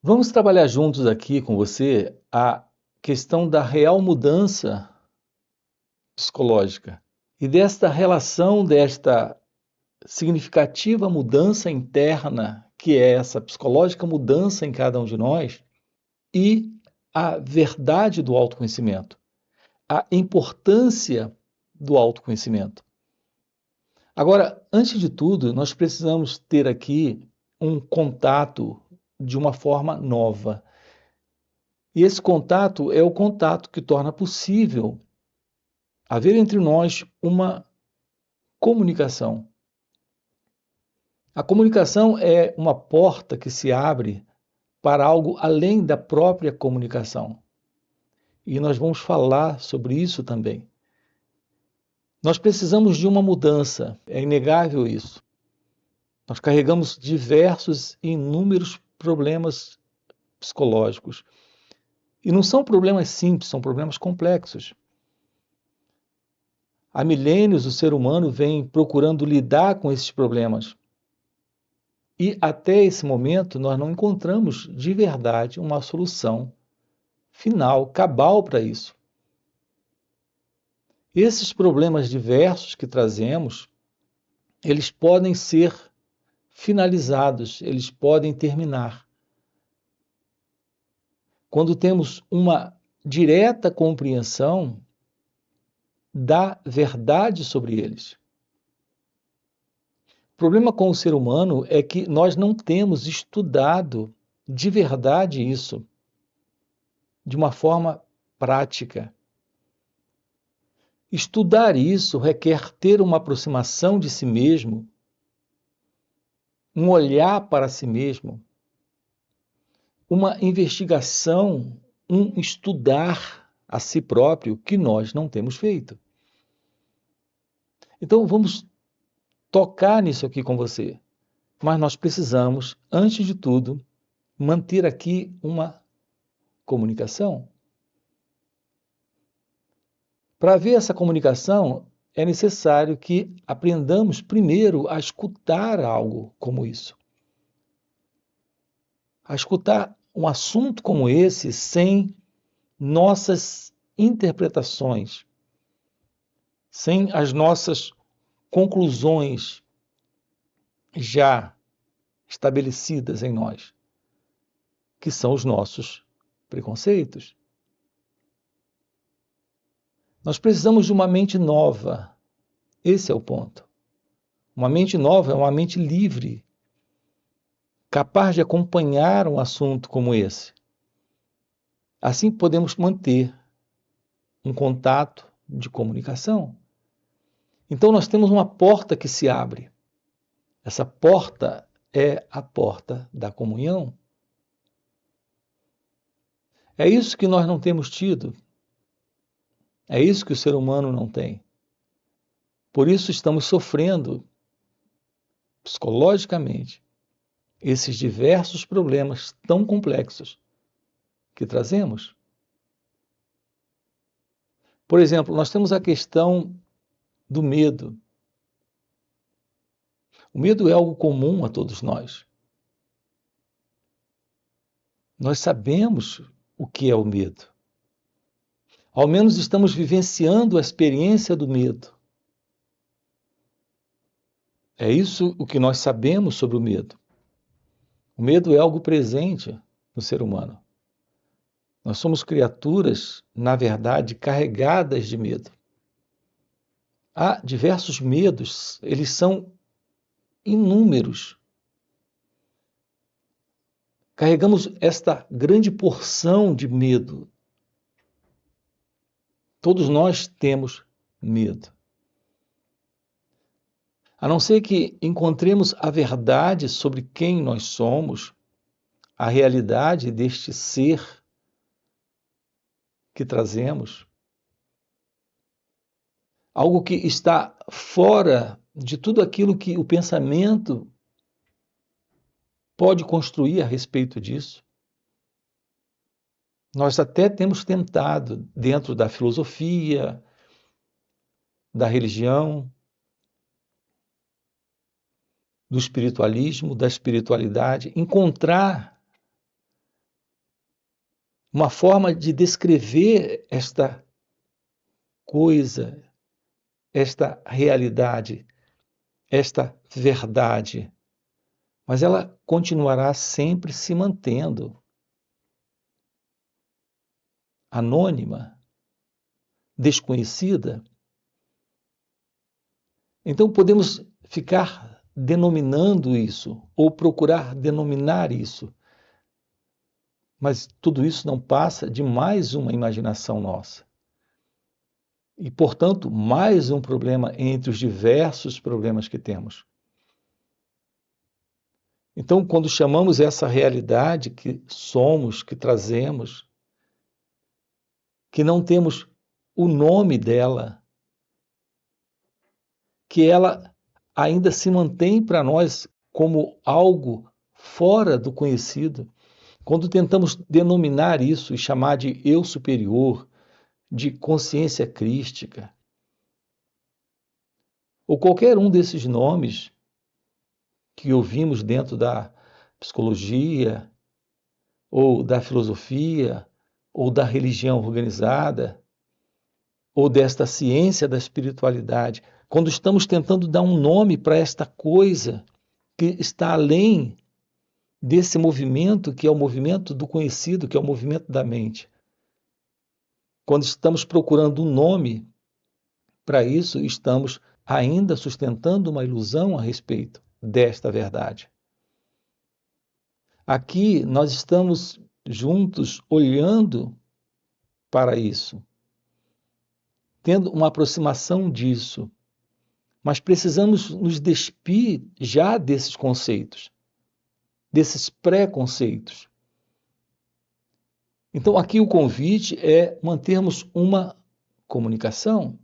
Vamos trabalhar juntos aqui com você a questão da real mudança psicológica e desta relação, desta significativa mudança interna, que é essa psicológica mudança em cada um de nós, e a verdade do autoconhecimento, a importância do autoconhecimento. Agora, antes de tudo, nós precisamos ter aqui um contato de uma forma nova. E esse contato é o contato que torna possível haver entre nós uma comunicação. A comunicação é uma porta que se abre para algo além da própria comunicação. E nós vamos falar sobre isso também. Nós precisamos de uma mudança, é inegável isso. Nós carregamos diversos e inúmeros problemas psicológicos. E não são problemas simples, são problemas complexos. Há milênios o ser humano vem procurando lidar com esses problemas. E até esse momento nós não encontramos de verdade uma solução final, cabal para isso. Esses problemas diversos que trazemos, eles podem ser finalizados, eles podem terminar. Quando temos uma direta compreensão da verdade sobre eles. O problema com o ser humano é que nós não temos estudado de verdade isso, de uma forma prática. Estudar isso requer ter uma aproximação de si mesmo, um olhar para si mesmo, uma investigação, um estudar a si próprio que nós não temos feito. Então vamos tocar nisso aqui com você. Mas nós precisamos, antes de tudo, manter aqui uma comunicação. Para haver essa comunicação, é necessário que aprendamos primeiro a escutar algo como isso. A escutar um assunto como esse sem nossas interpretações, sem as nossas conclusões já estabelecidas em nós, que são os nossos preconceitos. Nós precisamos de uma mente nova. Esse é o ponto. Uma mente nova é uma mente livre, capaz de acompanhar um assunto como esse. Assim podemos manter um contato de comunicação. Então nós temos uma porta que se abre. Essa porta é a porta da comunhão. É isso que nós não temos tido. É isso que o ser humano não tem. Por isso estamos sofrendo psicologicamente esses diversos problemas tão complexos que trazemos. Por exemplo, nós temos a questão do medo. O medo é algo comum a todos nós. Nós sabemos o que é o medo. Ao menos estamos vivenciando a experiência do medo. É isso o que nós sabemos sobre o medo. O medo é algo presente no ser humano. Nós somos criaturas, na verdade, carregadas de medo. Há diversos medos, eles são inúmeros. Carregamos esta grande porção de medo. Todos nós temos medo. A não ser que encontremos a verdade sobre quem nós somos, a realidade deste ser que trazemos, algo que está fora de tudo aquilo que o pensamento pode construir a respeito disso. Nós até temos tentado, dentro da filosofia, da religião, do espiritualismo, da espiritualidade, encontrar uma forma de descrever esta coisa, esta realidade, esta verdade, mas ela continuará sempre se mantendo anônima, desconhecida. Então podemos ficar denominando isso ou procurar denominar isso, mas tudo isso não passa de mais uma imaginação nossa. E, portanto, mais um problema entre os diversos problemas que temos. Então, quando chamamos essa realidade que somos, que trazemos, que não temos o nome dela, que ela ainda se mantém para nós como algo fora do conhecido, quando tentamos denominar isso e chamar de eu superior, de consciência crística, ou qualquer um desses nomes que ouvimos dentro da psicologia, ou da filosofia, ou da religião organizada, ou desta ciência da espiritualidade, quando estamos tentando dar um nome para esta coisa que está além desse movimento, que é o movimento do conhecido, que é o movimento da mente. Quando estamos procurando um nome para isso, estamos ainda sustentando uma ilusão a respeito desta verdade. Aqui nós estamos juntos olhando para isso, tendo uma aproximação disso, mas precisamos nos despir já desses conceitos, desses preconceitos. Então, aqui o convite é mantermos uma comunicação.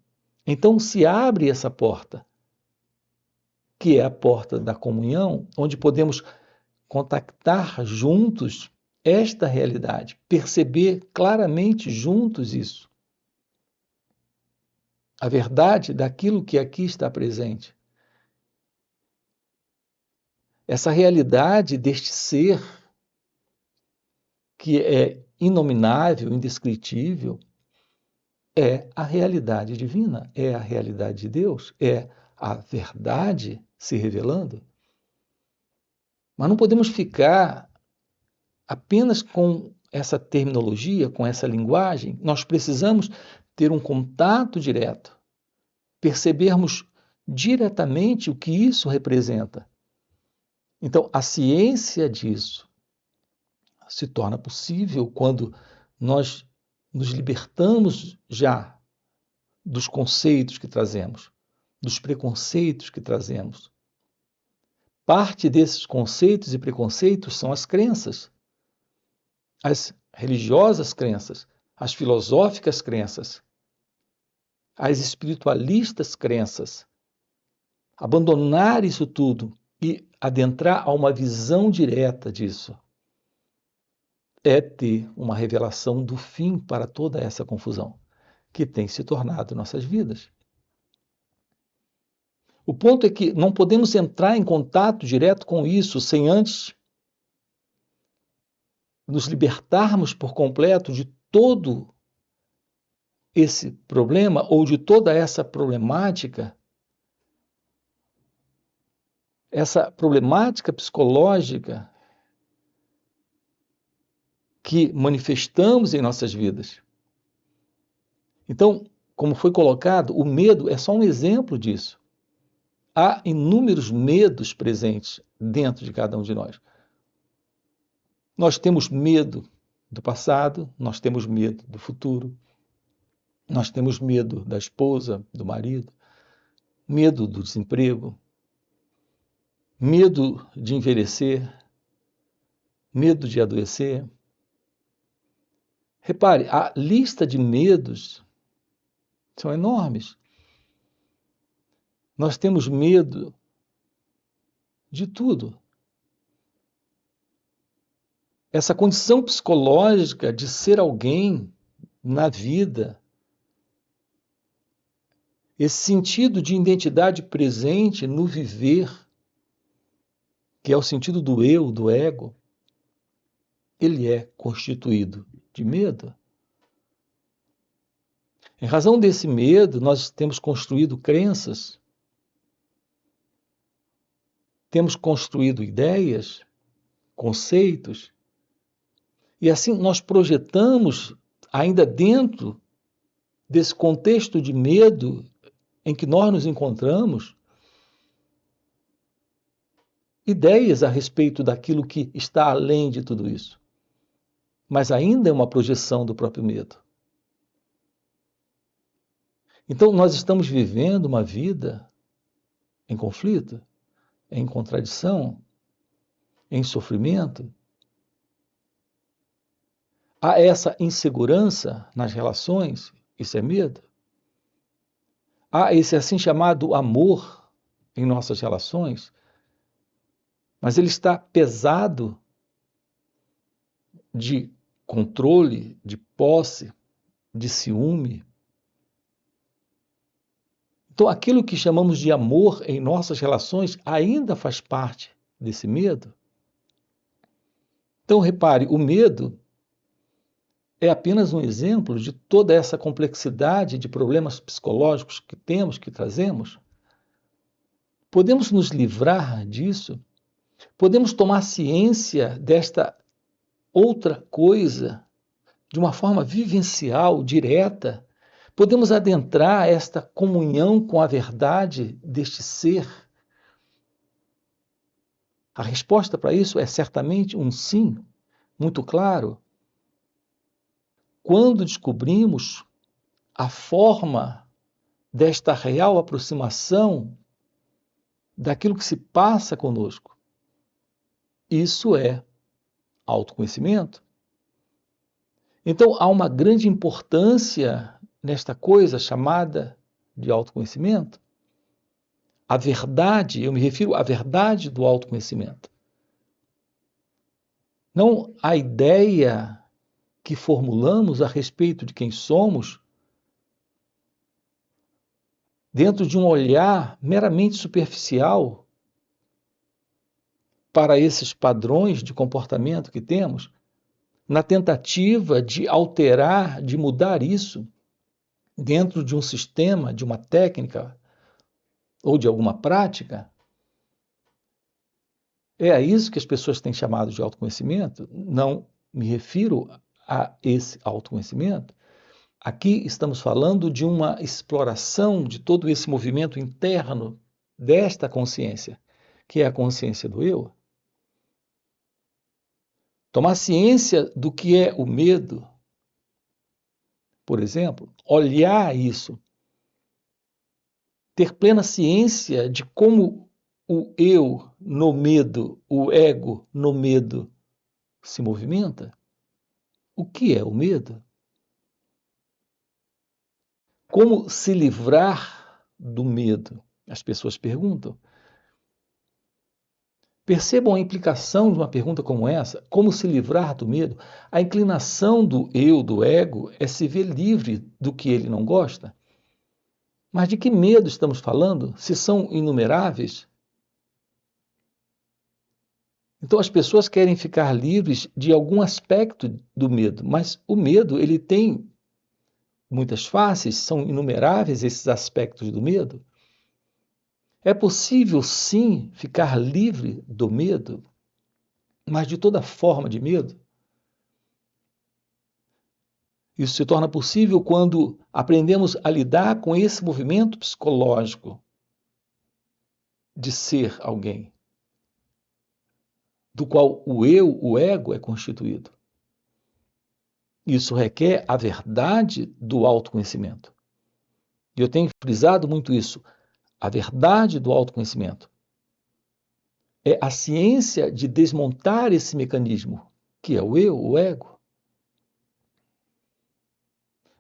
Então, se abre essa porta, que é a porta da comunhão, onde podemos contactar juntos esta realidade, perceber claramente juntos isso. A verdade daquilo que aqui está presente. Essa realidade deste ser que é inominável, indescritível, é a realidade divina, é a realidade de Deus, é a verdade se revelando. Mas não podemos ficar apenas com essa terminologia, com essa linguagem. Nós precisamos ter um contato direto, percebermos diretamente o que isso representa. Então, a ciência disso se torna possível quando nós nos libertamos já dos conceitos que trazemos, dos preconceitos que trazemos. Parte desses conceitos e preconceitos são as crenças, as religiosas crenças, as filosóficas crenças, as espiritualistas crenças. Abandonar isso tudo e adentrar a uma visão direta disso é ter uma revelação do fim para toda essa confusão que tem se tornado nossas vidas. O ponto é que não podemos entrar em contato direto com isso sem antes nos libertarmos por completo de todo esse problema ou de toda essa problemática psicológica que manifestamos em nossas vidas. Então, como foi colocado, o medo é só um exemplo disso. Há inúmeros medos presentes dentro de cada um de nós. Nós temos medo do passado, nós temos medo do futuro, nós temos medo da esposa, do marido, medo do desemprego, medo de envelhecer, medo de adoecer. Repare, a lista de medos são enormes. Nós temos medo de tudo. Essa condição psicológica de ser alguém na vida, esse sentido de identidade presente no viver, que é o sentido do eu, do ego, ele é constituído de medo. Em razão desse medo, nós temos construído crenças, temos construído ideias, conceitos, e assim nós projetamos, ainda dentro desse contexto de medo em que nós nos encontramos, ideias a respeito daquilo que está além de tudo isso. Mas ainda é uma projeção do próprio medo. Então, nós estamos vivendo uma vida em conflito, em contradição, em sofrimento. Há essa insegurança nas relações, isso é medo. Há esse assim chamado amor em nossas relações, mas ele está pesado de controle, de posse, de ciúme. Então, aquilo que chamamos de amor em nossas relações ainda faz parte desse medo. Então, repare, o medo é apenas um exemplo de toda essa complexidade de problemas psicológicos que temos, que trazemos. Podemos nos livrar disso? Podemos tomar ciência desta outra coisa de uma forma vivencial, direta? Podemos adentrar esta comunhão com a verdade deste ser? A resposta para isso é certamente um sim, muito claro. Quando descobrimos a forma desta real aproximação daquilo que se passa conosco, isso é autoconhecimento. Então, há uma grande importância nesta coisa chamada de autoconhecimento. A verdade, eu me refiro à verdade do autoconhecimento. Não a ideia que formulamos a respeito de quem somos dentro de um olhar meramente superficial para esses padrões de comportamento que temos, na tentativa de alterar, de mudar isso dentro de um sistema, de uma técnica ou de alguma prática. É a isso que as pessoas têm chamado de autoconhecimento? Não me refiro a esse autoconhecimento. Aqui estamos falando de uma exploração de todo esse movimento interno desta consciência, que é a consciência do eu. Tomar ciência do que é o medo, por exemplo, olhar isso, ter plena ciência de como o eu no medo, o ego no medo se movimenta. O que é o medo? Como se livrar do medo? As pessoas perguntam. Percebam a implicação de uma pergunta como essa, como se livrar do medo? A inclinação do eu, do ego, é se ver livre do que ele não gosta. Mas de que medo estamos falando, se são inumeráveis? Então as pessoas querem ficar livres de algum aspecto do medo, mas o medo ele tem muitas faces, são inumeráveis esses aspectos do medo. É possível, sim, ficar livre do medo, mas de toda forma de medo. Isso se torna possível quando aprendemos a lidar com esse movimento psicológico de ser alguém, do qual o eu, o ego, é constituído. Isso requer a verdade do autoconhecimento. E eu tenho frisado muito isso. A verdade do autoconhecimento é a ciência de desmontar esse mecanismo, que é o eu, o ego.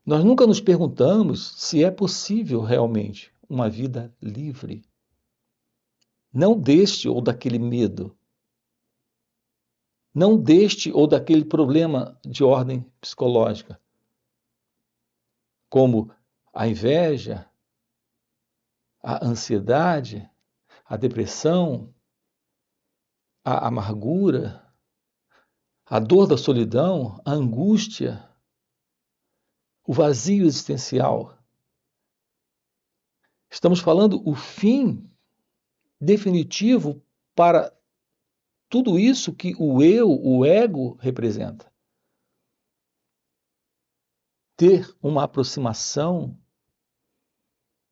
Nós nunca nos perguntamos se é possível realmente uma vida livre. Não deste ou daquele medo. Não deste ou daquele problema de ordem psicológica, como a inveja, a ansiedade, a depressão, a amargura, a dor da solidão, a angústia, o vazio existencial. Estamos falando o fim definitivo para tudo isso que o eu, o ego, representa. Ter uma aproximação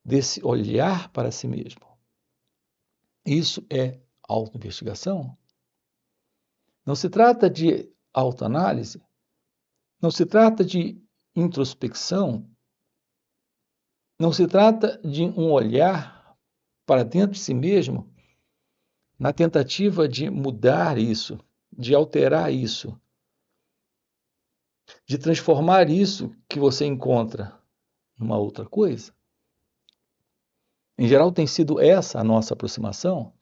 desse olhar para si mesmo. Isso é autoinvestigação. Não se trata de autoanálise, não se trata de introspecção, não se trata de um olhar para dentro de si mesmo na tentativa de mudar isso, de alterar isso, de transformar isso que você encontra numa outra coisa. Em geral, tem sido essa a nossa aproximação.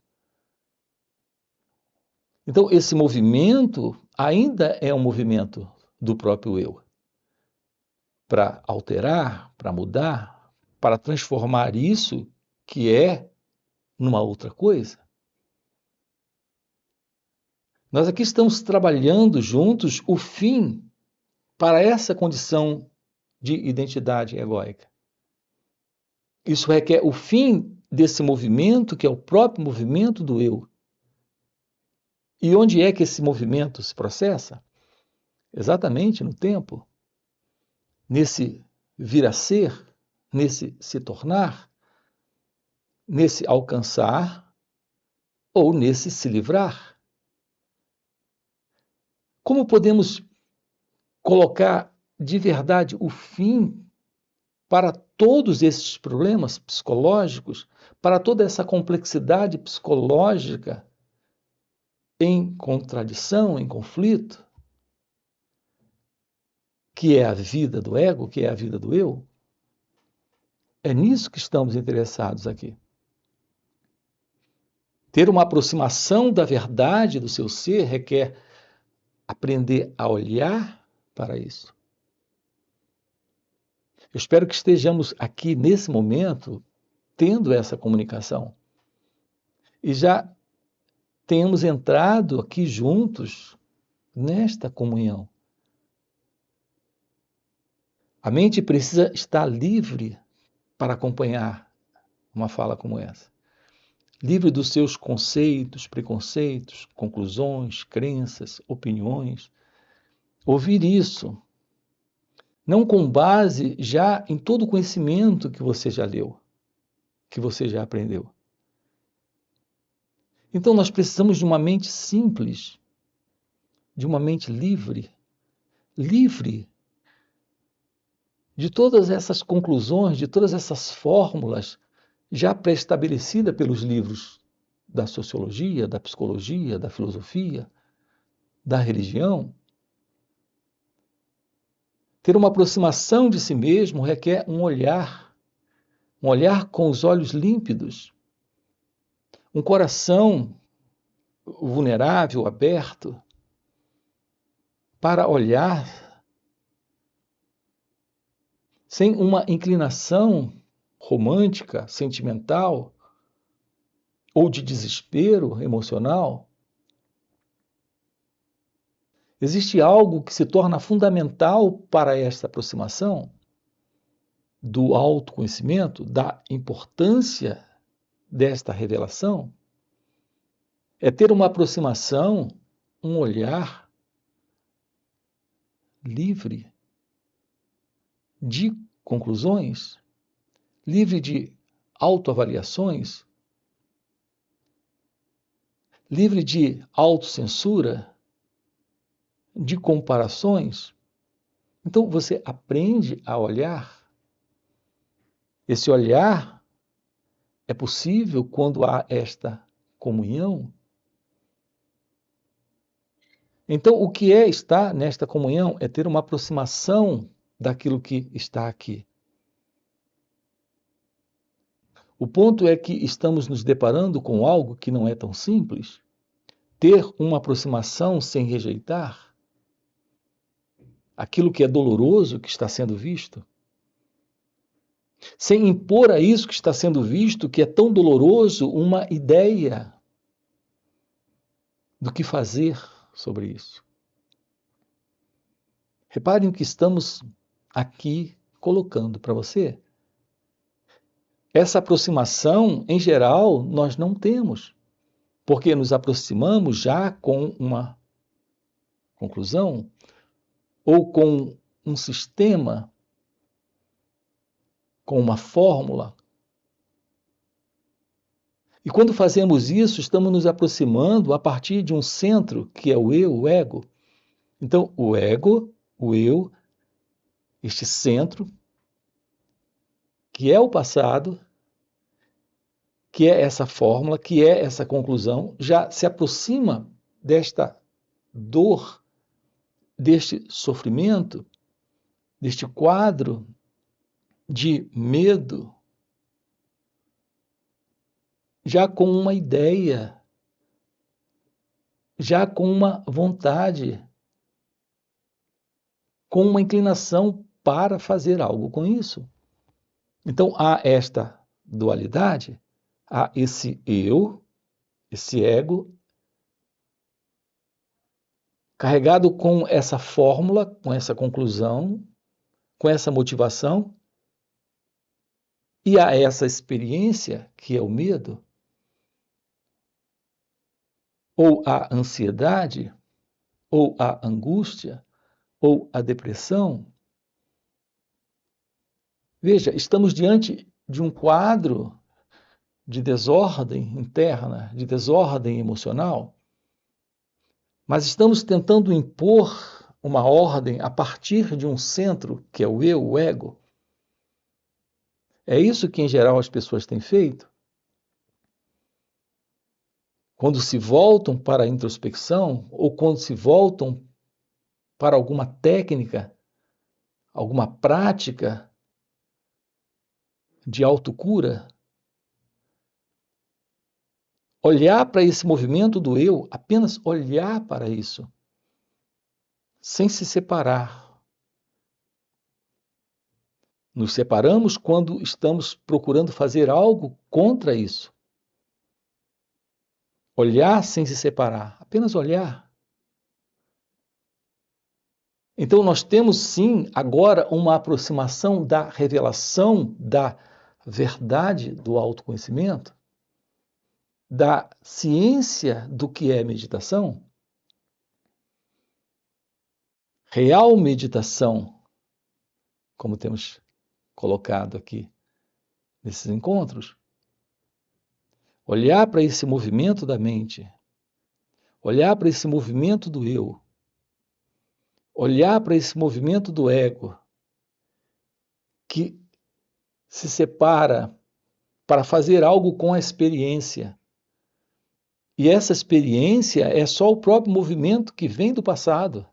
Então, esse movimento ainda é um movimento do próprio eu, para alterar, para mudar, para transformar isso que é numa outra coisa. Nós aqui estamos trabalhando juntos o fim para essa condição de identidade egóica. Isso requer o fim desse movimento, que é o próprio movimento do eu. E onde é que esse movimento se processa? Exatamente no tempo, nesse vir a ser, nesse se tornar, nesse alcançar ou nesse se livrar. Como podemos colocar de verdade o fim para todos esses problemas psicológicos, para toda essa complexidade psicológica em contradição, em conflito, que é a vida do ego, que é a vida do eu? É nisso que estamos interessados aqui. Ter uma aproximação da verdade do seu ser requer aprender a olhar para isso. Eu espero que estejamos aqui nesse momento tendo essa comunicação e já tenhamos entrado aqui juntos nesta comunhão. A mente precisa estar livre para acompanhar uma fala como essa. Livre dos seus conceitos, preconceitos, conclusões, crenças, opiniões. Ouvir isso, não com base já em todo o conhecimento que você já leu, que você já aprendeu. Então nós precisamos de uma mente simples, de uma mente livre, livre de todas essas conclusões, de todas essas fórmulas já pré-estabelecida pelos livros da sociologia, da psicologia, da filosofia, da religião. Ter uma aproximação de si mesmo requer um olhar com os olhos límpidos, um coração vulnerável, aberto, para olhar sem uma inclinação romântica, sentimental, ou de desespero emocional. Existe algo que se torna fundamental para esta aproximação do autoconhecimento, da importância desta revelação, é ter uma aproximação, um olhar livre de conclusões, livre de autoavaliações, livre de autocensura, de comparações. Então você aprende a olhar. Esse olhar é possível quando há esta comunhão. Então, o que é estar nesta comunhão é ter uma aproximação daquilo que está aqui. O ponto é que estamos nos deparando com algo que não é tão simples. Ter uma aproximação sem rejeitar aquilo que é doloroso que está sendo visto, sem impor a isso que está sendo visto, que é tão doloroso, uma ideia do que fazer sobre isso. Reparem o que estamos aqui colocando para você. Essa aproximação, em geral, nós não temos, porque nos aproximamos já com uma conclusão ou com um sistema, com uma fórmula. E quando fazemos isso, estamos nos aproximando a partir de um centro, que é o eu, o ego. Então, o ego, o eu, este centro, que é o passado, que é essa fórmula, que é essa conclusão, já se aproxima desta dor, deste sofrimento, deste quadro de medo, já com uma ideia, já com uma vontade, com uma inclinação para fazer algo com isso. Então há esta dualidade, há esse eu, esse ego, carregado com essa fórmula, com essa conclusão, com essa motivação, e há essa experiência, que é o medo, ou a ansiedade, ou a angústia, ou a depressão. Veja, estamos diante de um quadro de desordem interna, de desordem emocional, mas estamos tentando impor uma ordem a partir de um centro, que é o eu, o ego. É isso que, em geral, as pessoas têm feito. Quando se voltam para a introspecção, ou quando se voltam para alguma técnica, alguma prática de autocura, olhar para esse movimento do eu, apenas olhar para isso, sem se separar. Nos separamos quando estamos procurando fazer algo contra isso. Olhar sem se separar, apenas olhar. Então nós temos sim agora uma aproximação da revelação da verdade do autoconhecimento, da ciência do que é meditação. Real meditação, como temos colocado aqui nesses encontros. Olhar para esse movimento da mente, olhar para esse movimento do eu, olhar para esse movimento do ego, que se separa para fazer algo com a experiência. E essa experiência é só o próprio movimento que vem do passado.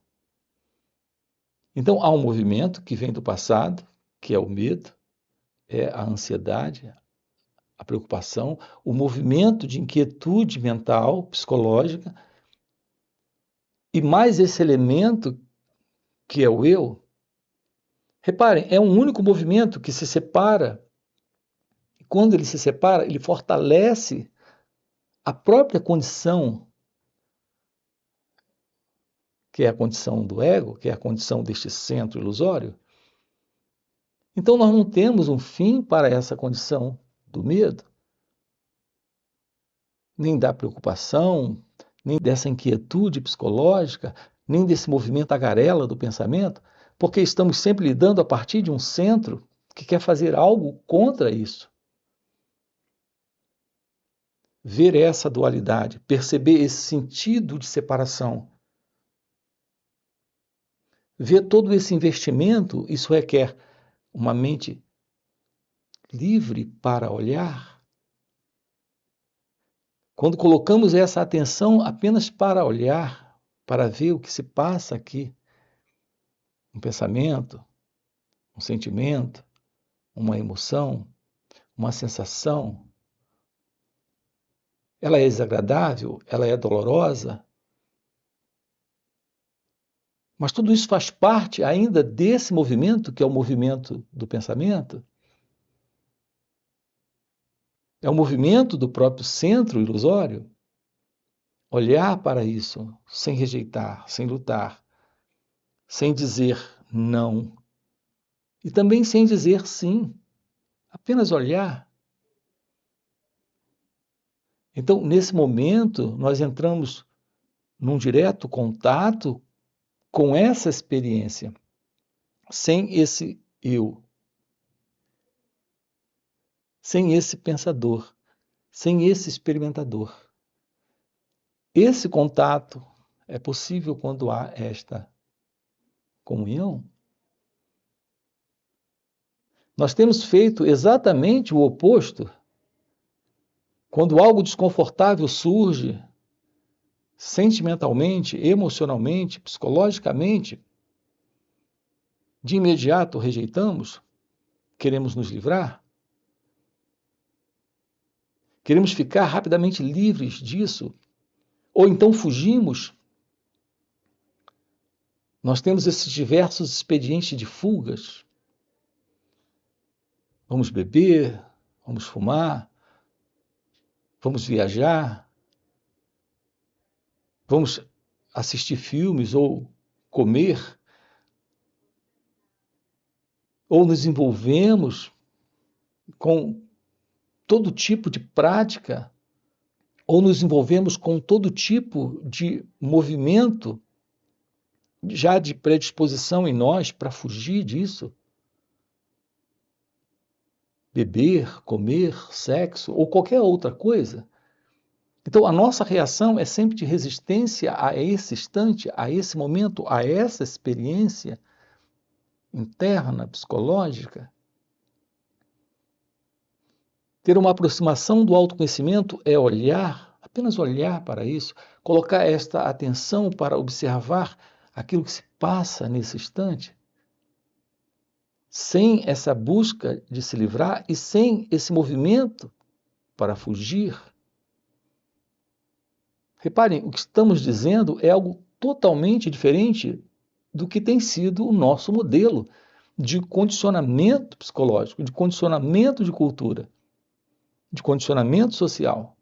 Então há um movimento que vem do passado, que é o medo, é a ansiedade, a preocupação, o movimento de inquietude mental, psicológica, e mais esse elemento que é o eu. Reparem, é um único movimento que se separa. E quando ele se separa, ele fortalece a própria condição, que é a condição do ego, que é a condição deste centro ilusório. Então nós não temos um fim para essa condição do medo, nem da preocupação, nem dessa inquietude psicológica, nem desse movimento tagarela do pensamento, porque estamos sempre lidando a partir de um centro que quer fazer algo contra isso. Ver essa dualidade, perceber esse sentido de separação, ver todo esse investimento, isso requer uma mente livre para olhar. Quando colocamos essa atenção apenas para olhar, para ver o que se passa aqui, um pensamento, um sentimento, uma emoção, uma sensação, ela é desagradável, ela é dolorosa, mas tudo isso faz parte ainda desse movimento, que é o movimento do pensamento. É o movimento do próprio centro ilusório. Olhar para isso sem rejeitar, sem lutar, sem dizer não. E também sem dizer sim, apenas olhar. Então, nesse momento, nós entramos num direto contato com essa experiência, sem esse eu, sem esse pensador, sem esse experimentador. Esse contato é possível quando há esta comunhão. Nós temos feito exatamente o oposto. Quando algo desconfortável surge, sentimentalmente, emocionalmente, psicologicamente, de imediato rejeitamos, queremos nos livrar, queremos ficar rapidamente livres disso, ou então fugimos. Nós temos esses diversos expedientes de fugas. Vamos beber, vamos fumar, vamos viajar, vamos assistir filmes ou comer, ou nos envolvemos com todo tipo de prática, ou nos envolvemos com todo tipo de movimento já de predisposição em nós para fugir disso. Beber, comer, sexo ou qualquer outra coisa. Então, a nossa reação é sempre de resistência a esse instante, a esse momento, a essa experiência interna, psicológica. Ter uma aproximação do autoconhecimento é olhar, apenas olhar para isso, colocar esta atenção para observar aquilo que se passa nesse instante, sem essa busca de se livrar e sem esse movimento para fugir. Reparem, o que estamos dizendo é algo totalmente diferente do que tem sido o nosso modelo de condicionamento psicológico, de condicionamento de cultura, de condicionamento social.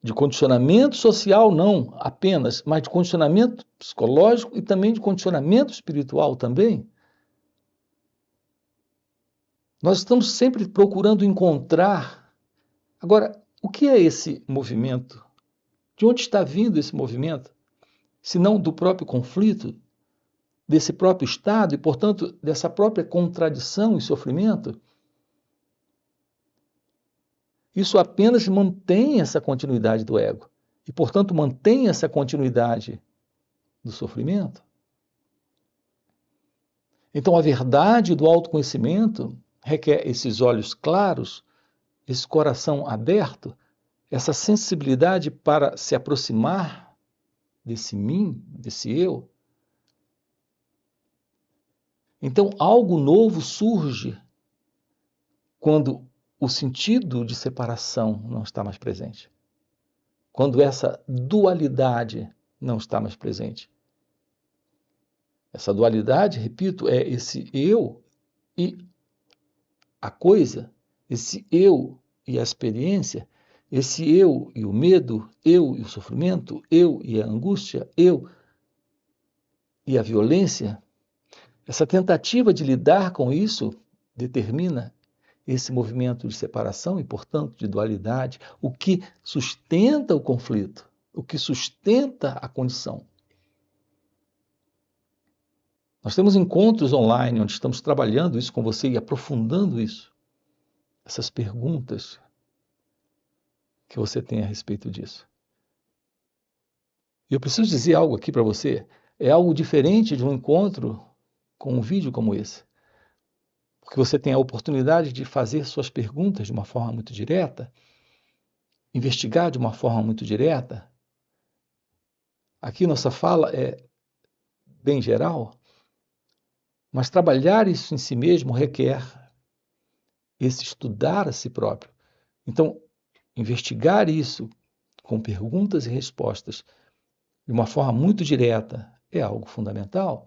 De condicionamento social não apenas, mas de condicionamento psicológico e também de condicionamento espiritual também. Nós estamos sempre procurando encontrar. Agora, o que é esse movimento? De onde está vindo esse movimento? Se não do próprio conflito, desse próprio estado e, portanto, dessa própria contradição e sofrimento? Isso apenas mantém essa continuidade do ego e, portanto, mantém essa continuidade do sofrimento. Então, a verdade do autoconhecimento requer esses olhos claros, esse coração aberto, essa sensibilidade para se aproximar desse mim, desse eu. Então, algo novo surge quando o sentido de separação não está mais presente. Quando essa dualidade não está mais presente. Essa dualidade, repito, é esse eu e a coisa, esse eu e a experiência, esse eu e o medo, eu e o sofrimento, eu e a angústia, eu e a violência. Essa tentativa de lidar com isso determina esse movimento de separação e, portanto, de dualidade, o que sustenta o conflito, o que sustenta a condição. Nós temos encontros online onde estamos trabalhando isso com você e aprofundando isso, essas perguntas que você tem a respeito disso. E eu preciso dizer algo aqui para você, é algo diferente de um encontro com um vídeo como esse, porque você tem a oportunidade de fazer suas perguntas de uma forma muito direta, investigar de uma forma muito direta. Aqui nossa fala é bem geral, mas trabalhar isso em si mesmo requer esse estudar a si próprio. Então, investigar isso com perguntas e respostas de uma forma muito direta é algo fundamental.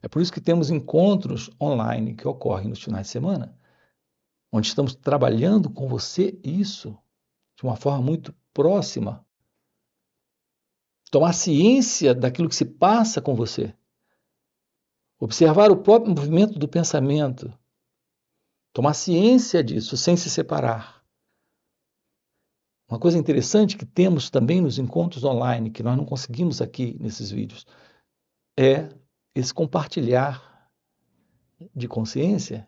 É por isso que temos encontros online que ocorrem nos finais de semana, onde estamos trabalhando com você isso de uma forma muito próxima. tomar ciência daquilo que se passa com você, observar o próprio movimento do pensamento, tomar ciência disso sem se separar. Uma coisa interessante que temos também nos encontros online, que nós não conseguimos aqui nesses vídeos, é esse compartilhar de consciência,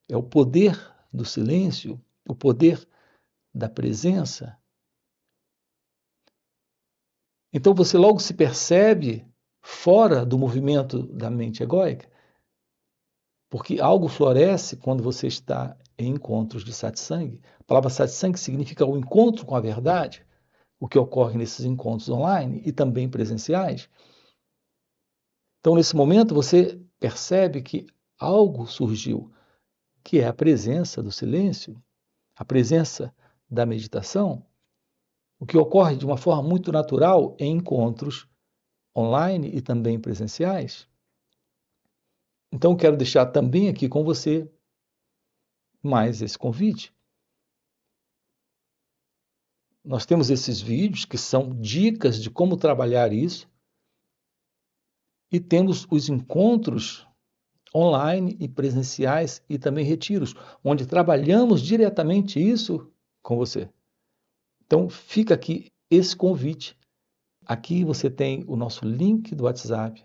é o poder do silêncio, o poder da presença. Então você logo se percebe fora do movimento da mente egóica, porque algo floresce quando você está em encontros de satsang. A palavra satsang significa o encontro com a verdade, o que ocorre nesses encontros online e também presenciais. Então, nesse momento, você percebe que algo surgiu, que é a presença do silêncio, a presença da meditação, o que ocorre de uma forma muito natural em encontros online e também presenciais. Então, quero deixar também aqui com você mais esse convite. Nós temos esses vídeos que são dicas de como trabalhar isso e temos os encontros online e presenciais e também retiros, onde trabalhamos diretamente isso com você. Então, fica aqui esse convite. Aqui você tem o nosso link do WhatsApp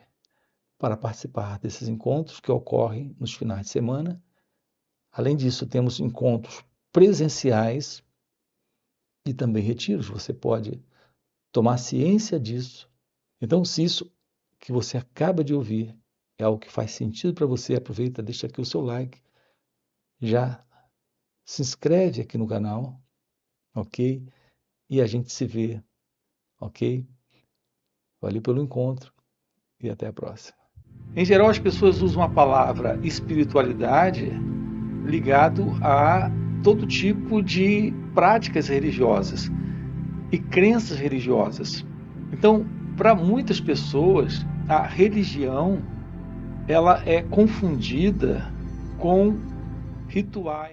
para participar desses encontros que ocorrem nos finais de semana. Além disso, temos encontros presenciais e também retiros. Você pode tomar ciência disso. Então, se isso que você acaba de ouvir é algo que faz sentido para você, aproveita, deixa aqui o seu like, já se inscreve aqui no canal, ok? E a gente se vê, ok? Valeu pelo encontro e até a próxima. Em geral, as pessoas usam a palavra espiritualidade ligado a todo tipo de práticas religiosas e crenças religiosas. Então, para muitas pessoas, a religião ela é confundida com rituais.